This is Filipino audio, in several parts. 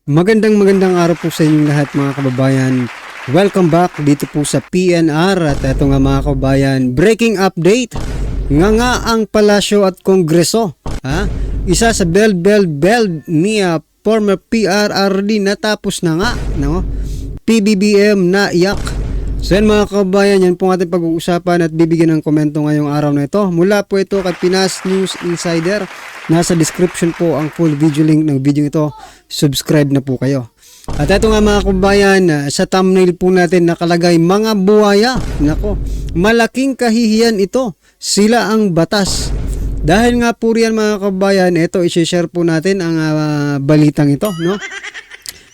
Magandang araw po sa inyong lahat mga kababayan. Welcome back dito po sa PNR at ito nga mga kababayan, breaking update. Nga ang palasyo at kongreso. Isa sa beld ni former PRRD natapos na nga. No? PBBM na iyak. So yan mga kababayan, yan po ating pag-uusapan at bibigyan ng komento ngayong araw na ito. Mula po ito kay Pinas News Insider. Nasa description po ang full video link ng video ito. Subscribe na po kayo. At ito nga mga kababayan, sa thumbnail po natin nakalagay mga buhaya. Nako, malaking kahihiyan ito. Sila ang batas. Dahil nga po riyan mga kababayan, ito i-share po natin ang balitang ito, no?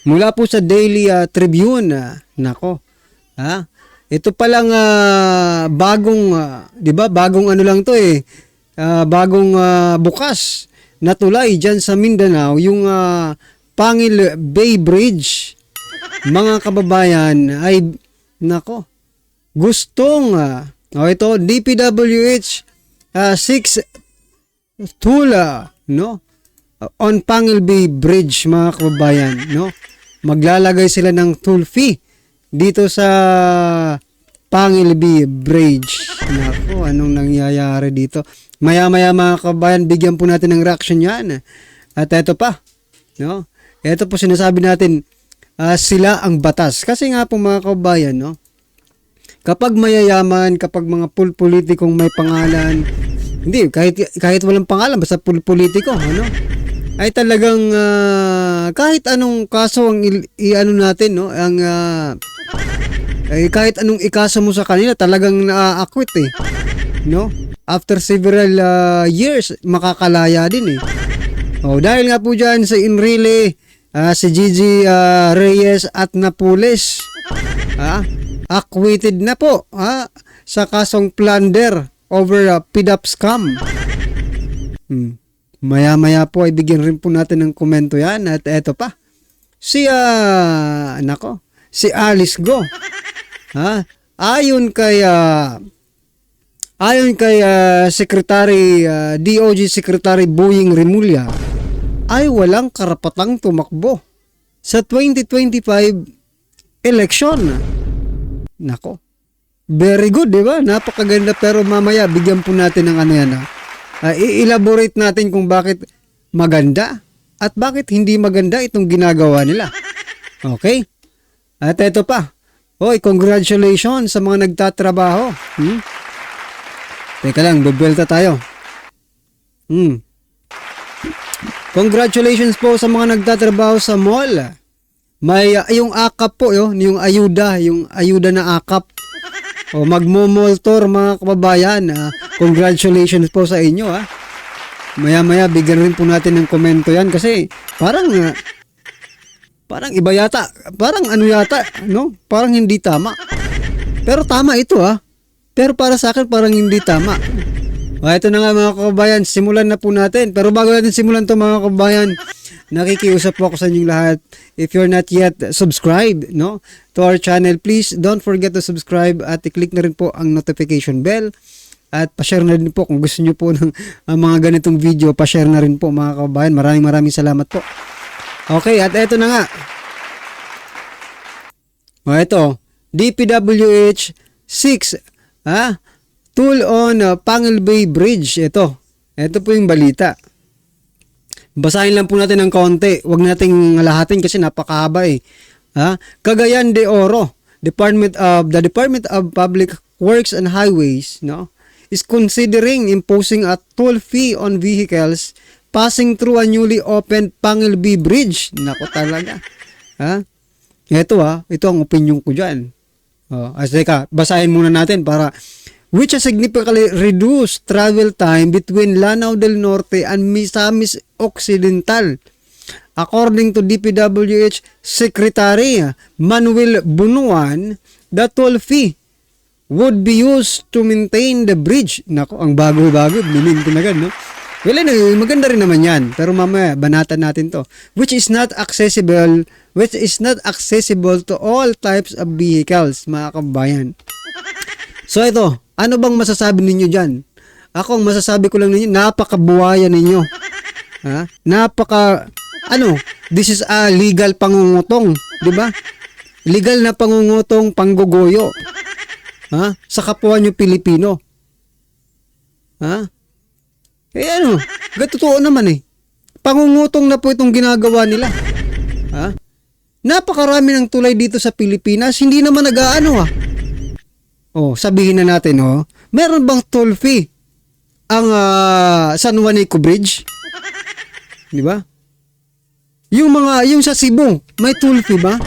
Mula po sa Daily Tribune. Nako. Ito palang bagong 'di ba? Bagong ano lang 'to eh. Bagong bukas na tulay diyan sa Mindanao, yung Pangil Bay Bridge. Mga kababayan ay nako. Gustong ito DPWH 6 tool no on Pangil Bay Bridge mga kababayan, no? Maglalagay sila ng toll fee dito sa Pangil Bay Bridge. Nako, anong nangyayari dito? Maya-maya mga kabayan, bigyan po natin ng reaction yan. At ito pa, no? Ito po sinasabi natin, sila ang batas. Kasi nga po mga kabayan, no? Kapag mayayaman, kapag mga politikong may pangalan, hindi, kahit walang pangalan, basta politiko, ano? Ay talagang kahit anong kaso ang i-ano natin, no? Ang kahit anong ikaso mo sa kanila, talagang na-acquit eh. No? After several years, makakalaya din eh. Dahil nga po dyan sa Enrile, si Gigi Reyes at Napoles, acquitted na po sa kasong plunder over PDAP scam. Maya-maya po ay bigyan rin po natin ng komento yan. At eto pa, si Alice Go. Ayon kay Secretary DOJ Secretary Boying Remulla ay walang karapatang tumakbo sa 2025 election. Nako. Very good, di ba? Napakaganda, pero mamaya bigyan po natin ng ano yan. I-elaborate natin kung bakit maganda at bakit hindi maganda itong ginagawa nila. Okay? At ito pa. Congratulations sa mga nagtatrabaho. Teka lang, bubelta tayo. Congratulations po sa mga nagtatrabaho sa mall. May yung akap po, yung ayuda na akap. Magmo-mall tour mga kababayan. Congratulations po sa inyo. Maya-maya bigyan rin po natin ng komento yan kasi parang iba yata. Parang ano yata, no? Parang hindi tama. Pero tama ito Pero para sa akin parang hindi tama. Ito na nga mga kababayan, simulan na po natin. Pero bago natin simulan to mga kababayan, nakikiusap po ako sa inyong lahat. If you're not yet subscribed, no, to our channel, please don't forget to subscribe at i-click na rin po ang notification bell. At pa-share na rin po kung gusto nyo po ng mga ganitong video, pa-share na rin po mga kababayan. Maraming salamat po. Okay, at eto na nga. Ito, DPWH 6 tool on Pangil Bay Bridge. Ito po yung balita. Basahin lang po natin ng konti. Huwag nating lahatin kasi napakahaba eh. Cagayan de Oro, the Department of Public Works and Highways, no, is considering imposing a toll fee on vehicles passing through a newly opened Pangil Bay Bridge. Nako talaga. Ito ang opinion ko dyan. Teka, basahin muna natin para which has significantly reduced travel time between Lanao del Norte and Misamis Occidental. According to DPWH Secretary Manuel Bunuan, the toll fee would be used to maintain the bridge. Nako, ang bago-bago, binintin agad, no? Well, maganda rin naman yan. Pero mamaya, banatan natin to. Which is not accessible to all types of vehicles, mga kabayan. So ito, ano bang masasabi ninyo dyan? Ako, ang masasabi ko lang ninyo, napakabuhaya ninyo. This is a legal pangungutong, di ba? Legal na pangungutong pangguguyo. Ha? Sa kapwa nyo Pilipino. Ha? Totoo naman eh. Pangungutong na po itong ginagawa nila. Ha? Napakarami ng tulay dito sa Pilipinas, hindi naman nag-aano sabihin na natin, meron bang toll fee ang San Juanico Bridge? Di ba? Yung sa Cebu, may toll fee ba?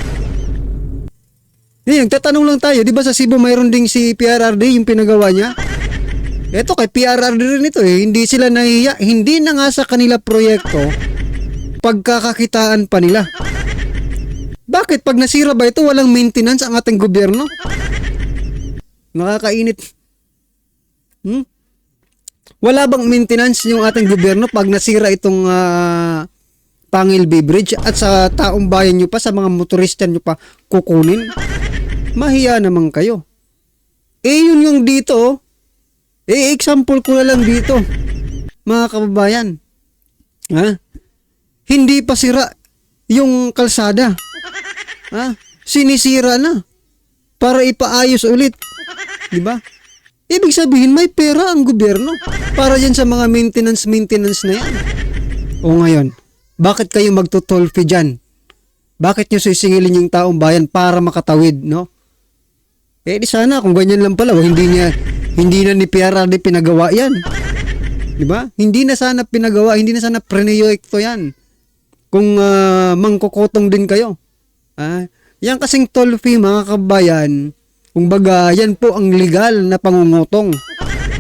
Nagtatanong lang tayo, di ba sa Cebu mayroon ding si PRRD yung pinagawa niya? Eto kay PRRD rin ito hindi sila nahihiya, hindi na nga sa kanila proyekto, pagkakakitaan pa nila. Bakit pag nasira ba ito walang maintenance ang ating gobyerno? Nakakainit. Wala bang maintenance yung ating gobyerno pag nasira itong Pangil Bay Bridge at sa taong bayan nyo pa, sa mga motorista nyo pa kukunin? Mahiya naman kayo. Yun yung dito. Example ko na lang dito. Mga kababayan. Hindi pa sira yung kalsada. Sinisira na. Para ipaayos ulit. Diba? Ibig sabihin may pera ang gobyerno para yan sa mga maintenance na yan. O ngayon, bakit kayo magto-toll fee dyan? Bakit nyo sisingilin yung taong bayan para makatawid, no? Di sana kung ganyan lang pala, hindi na ni PRRD pinagawa yan. Diba? Hindi na sana pinagawa, hindi na sana proyekto yan. Kung mangkukutong din kayo. Yan kasing toll fee, mga kabayan, kumbaga, yan po ang legal na pangungutong.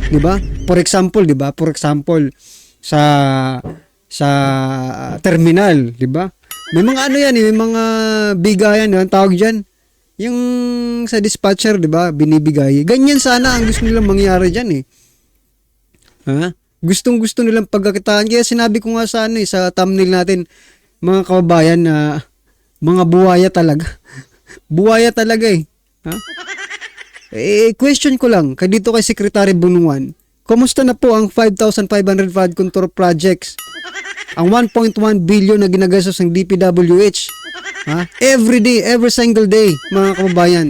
'Di ba? For example, 'di ba? For example, sa terminal, 'di ba? May mga yan, may mga bigayan, ang tawag diyan. Yung sa dispatcher, 'di ba? Binibigay. Ganyan sana ang gusto nilang mangyari diyan eh. Gustong-gusto nilang pagkakitaan. Kaya sinabi ko nga sa sa thumbnail natin, mga kababayan, na mga buhaya talaga. Buhaya talaga eh. Question ko lang, dito kay Secretary Bunuan, kumusta na po ang 5,500 flood control projects? Ang 1.1 billion na ginagastos ng DPWH? Every day, every single day, mga kababayan.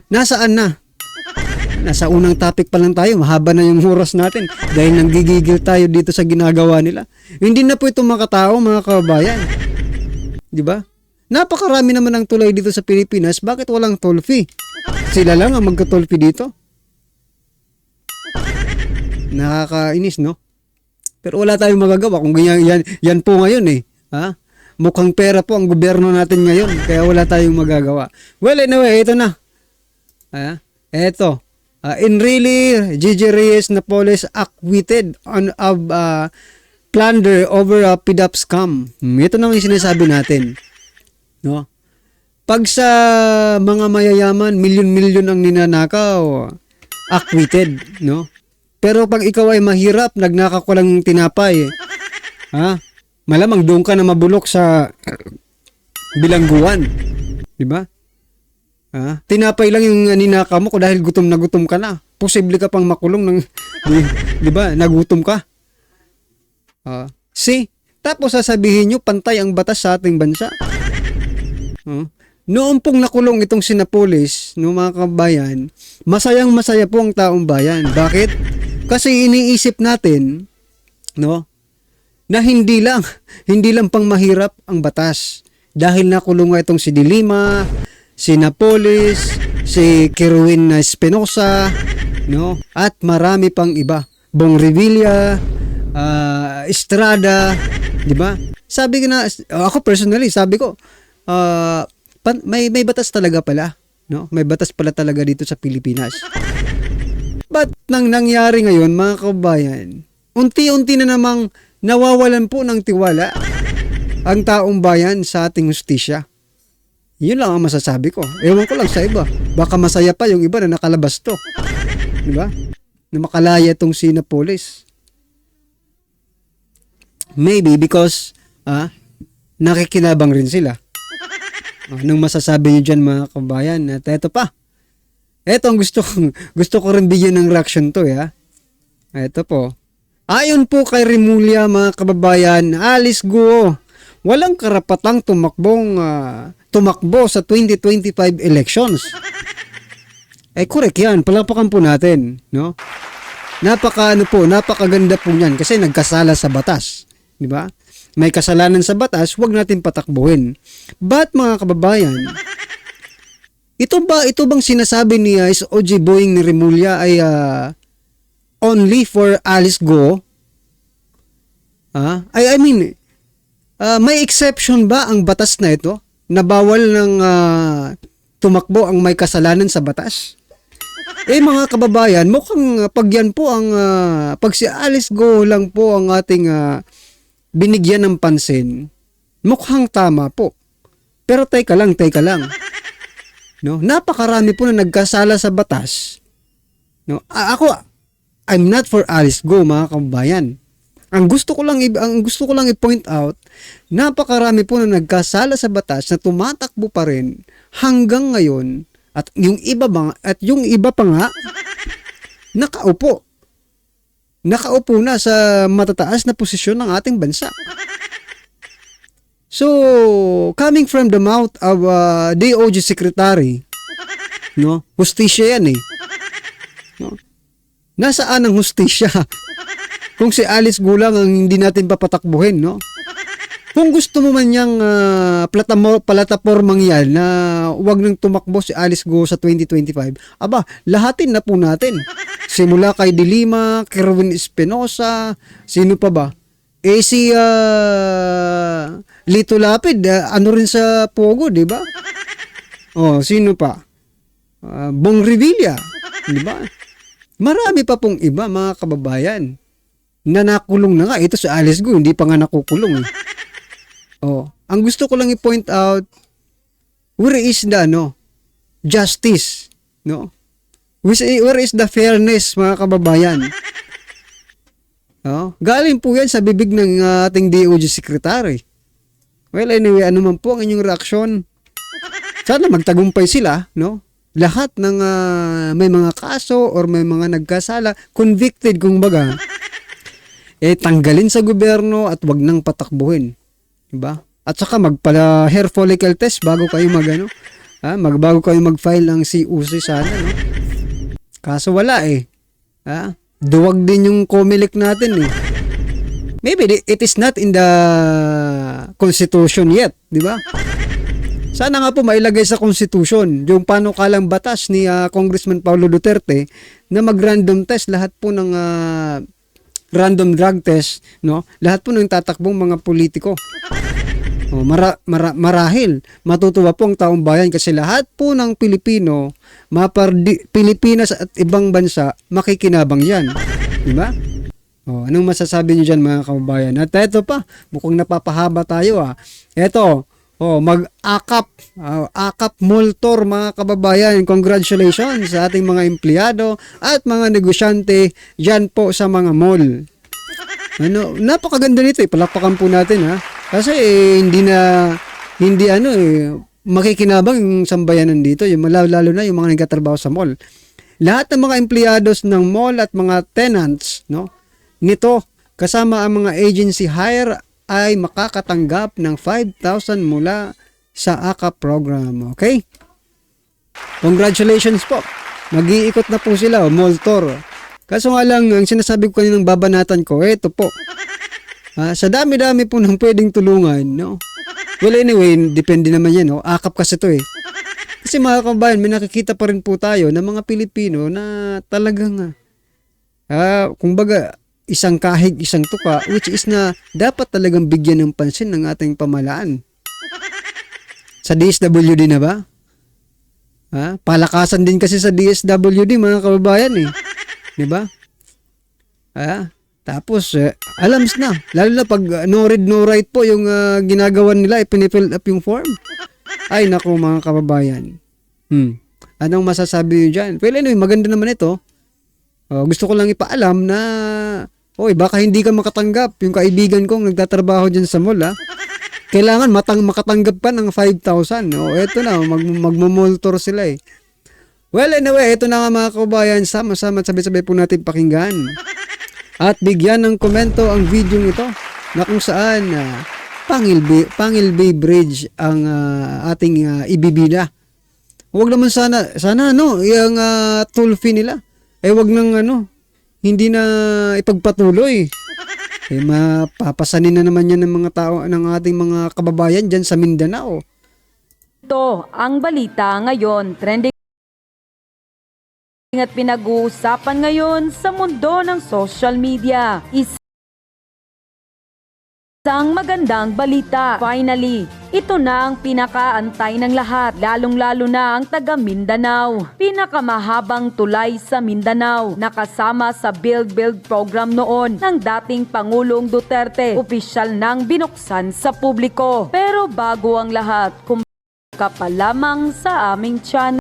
Nasaan na? Nasa unang topic pa lang tayo, mahaba na yung oras natin dahil nanggigigil tayo dito sa ginagawa nila. Hindi na po ito makatao, mga kababayan. Di ba? Napakarami naman ang tulay dito sa Pilipinas, bakit walang toll fee? Sila lang ang magka-toll fee dito. Nakakainis, no? Pero wala tayong magagawa kung ganyan, yan po ngayon eh. Mukhang pera po ang gobyerno natin ngayon, kaya wala tayong magagawa. Well, anyway, ito na. Ito. Really, Gigi Reyes Napoles acquitted on plunder over a PDAP scam. Ito na yung sinasabi natin. No? Pag sa mga mayayaman, milyon-milyon ang ninanakaw, acquitted, no? Pero pag ikaw ay mahirap, nagnaka ko lang tinapay, malamang doon ka na mabulok sa bilangguan. Di ba? Tinapay lang yung ninaka mo dahil gutom na gutom ka na. Posible ka pang makulong ng, di ba? Nagutom ka. Tapos sasabihin nyo, pantay ang batas sa ating bansa. Noong pong nakulong itong si Napoles, no, mga kabayan, masayang-masaya po ang taong bayan. Bakit? Kasi iniisip natin, no, na hindi lang pang mahirap ang batas. Dahil nakulong itong si Dilima, si Napoles, si Kerwin Espinosa, no, at marami pang iba. Bong Revilla, Estrada, di ba? Sabi ko na, ako personally, sabi ko, may batas talaga pala, no? May batas pala talaga dito sa Pilipinas. But nang nangyari ngayon, mga kabayan, unti-unti na namang nawawalan po ng tiwala ang taong bayan sa ating hustisya. Yun lang ang masasabi ko. Ewan ko lang sa iba. Baka masaya pa yung iba na nakalabas to. Di ba? Na makalaya tong si Napoles. Maybe because nakikinabang rin sila. Anong masasabi niyo dyan, mga kabayan? At eto pa. Eto ang gusto ko rin bigyan ng reaction to, Eto po. Ayon po kay Remulla, mga kababayan, Alice Guo walang karapatang tumakbo sa 2025 elections. Correct yan. Palapakan po natin, no? Napakaganda po niyan kasi nagkasala sa batas, di ba? May kasalanan sa batas, wag natin patakbuhin. But mga kababayan, ito bang sinasabi ni SOG Boying ni Remulla ay only for Alice Guo? May exception ba ang batas na ito na bawal ng tumakbo ang may kasalanan sa batas? Mga kababayan, mukhang pag yan po ang pag si Alice Guo lang po ang ating binigyan ng pansin, mukhang tama po. Pero teka lang. No? Napakarami po na nagkasala sa batas. No? I'm not for Alice Guo, mga kababayan. Ang gusto ko lang i-point out, napakarami po na nagkasala sa batas na tumatakbo pa rin hanggang ngayon at yung iba pa nga nakaupo na sa matataas na posisyon ng ating bansa. So, coming from the mouth of DOJ Secretary, no? Hustisya yan no? Nasaan ang hustisya? Kung si Alice Guo lang ang hindi natin papatakbuhin, no? Kung gusto mo man niyang platapormang yan na wag nang tumakbo si Alice Guo sa 2025, lahatin na po natin. Simula kay De Lima, Kerwin Espinosa, sino pa ba? Si Lito Lapid, ano rin sa Pogo, di ba? Sino pa? Bong Revilla, di ba? Marami pa pong iba, mga kababayan, na nakulong na nga. Ito si Alice Guo, hindi pa nga nakukulong. Ang gusto ko lang i-point out, where is the justice, no? Where is the fairness, mga kababayan? Galing po yan sa bibig ng ating DOJ Secretary. Well, anyway, ano man po ang inyong reaksyon? Sana magtagumpay sila, no? Lahat ng may mga kaso or may mga nagkasala, convicted kung baga, tanggalin sa gobyerno at wag nang patakbuhin. Diba? At saka magpala hair follicle test bago kayo bago kayo mag-file ng COC sana, no? Kaso wala duwag din yung COMELEC natin Maybe it is not in the Constitution yet, di ba? Sana nga po mailagay sa Constitution yung panukalang batas ni Congressman Paulo Duterte na mag-random test lahat po ng random drug test, no? Lahat po ng tatakbong mga politiko. Marahil matutuwa po ang taong bayan kasi lahat po ng Pilipino, Pilipinas at ibang bansa, makikinabang yan. Di ba? Anong masasabi niyo dyan, mga kababayan? At eto pa, mukhang napapahaba tayo Eto, akap multor, mga kababayan. Congratulations sa ating mga empleyado at mga negosyante dyan po sa mga mall. Napakaganda nito palakpakan po natin kasi makikinabang yung sambayanan dito, yung lalo na yung mga nagtatrabaho sa mall. Lahat ng mga empleyados ng mall at mga tenants, no, nito kasama ang mga agency hire ay makakatanggap ng 5,000 mula sa AKAP program. Okay? Congratulations po. Mag-iikot na po sila, mall tour. Kaso nga lang, ang sinasabi ko kaninang babanatan ko, ito po. Sa dami-dami po ng pwedeng tulungan, no? Well, anyway, depende naman yan, no? AKAP kasi ito Kasi mga kabayan, may nakikita pa rin po tayo ng mga Pilipino na talagang, kumbaga, isang kahig, isang tuka, which is na dapat talagang bigyan ng pansin ng ating pamahalaan. Sa DSWD na ba? Palakasan din kasi sa DSWD, mga kababayan Diba? Tapos, alams na. Lalo na pag no read, no write po yung ginagawa nila, ipinifill up yung form. Ay, naku, mga kababayan. Anong masasabi nyo dyan? Well, anyway, maganda naman ito. Gusto ko lang ipaalam na baka hindi ka makatanggap. Yung kaibigan kong nagtatrabaho dyan sa mall, kailangan makatanggap pa ng 5,000. Eto na, magmumultor sila Well, anyway, ito na nga, mga kababayan. Sama-sama at sabay-sabay po natin pakinggan at bigyan ng komento ang video ito na kung saan Pangil Bay Bridge ang ating ibibida. Huwag naman sana yung toll fee nila wag nang hindi na ipagpatuloy. Mapapasanin na naman yan ng mga tao, ng ating mga kababayan dyan sa Mindanao. Ito ang balita ngayon, trending at pinag-uusapan ngayon sa mundo ng social media. Isang magandang balita. Finally, ito na ang pinakaantay ng lahat, lalong-lalo na ang taga Mindanao. Pinakamahabang tulay sa Mindanao, nakasama sa Build program noon ng dating Pangulong Duterte, opisyal nang binuksan sa publiko. Pero bago ang lahat, kung ka pa lamang sa aming channel,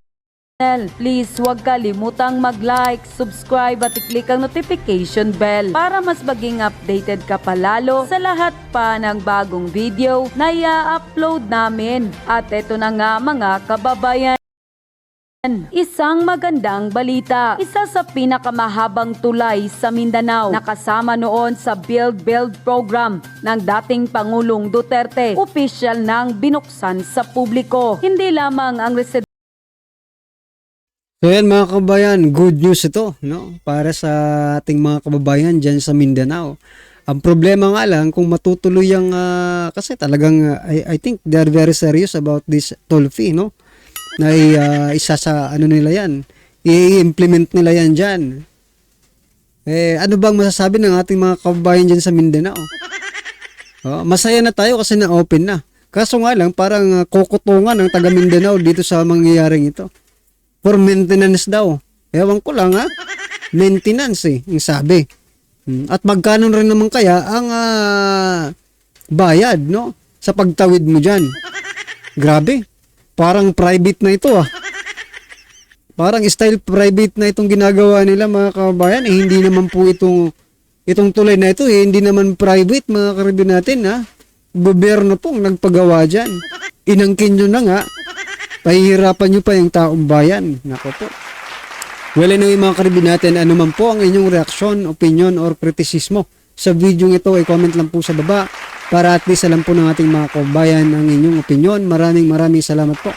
please huwag kalimutang mag-like, subscribe at i-click ang notification bell para mas maging updated ka palalo sa lahat pa ng bagong video na i-upload namin. At eto na nga mga kababayan, isang magandang balita. Isa sa pinakamahabang tulay sa Mindanao, nakasama noon sa Build program ng dating Pangulong Duterte, opisyal nang binuksan sa publiko. Hindi lamang ang residente. So yan mga kababayan, good news ito, no? Para sa ating mga kababayan dyan sa Mindanao. Ang problema nga lang kung matutuloy ang kasi talagang I think they are very serious about this toll fee, no? Na isa sa nila yan, i-implement nila yan dyan. Ano bang masasabi ng ating mga kababayan dyan sa Mindanao? Masaya na tayo kasi na-open na. Kaso nga lang parang kukutungan ng taga Mindanao dito sa mangyayaring ito. For maintenance daw. Ewan ko lang maintenance yung sabi. At magkano rin naman kaya ang bayad, no? Sa pagtawid mo dyan. Grabe. Parang private na ito Parang style private na itong ginagawa nila mga kababayan. Hindi naman po itong tulay na ito hindi naman private mga karibin natin Gobyerno pong nagpagawa dyan. Inangkin nyo na nga. Pahihirapan nyo pa yung taong bayan. Nako po. Well, anyway mga karibin natin, ano man po ang inyong reaksyon, opinion, or kritisismo sa video ito, comment lang po sa baba para at least alam po ng ating mga kababayan ang inyong opinion. Maraming salamat po.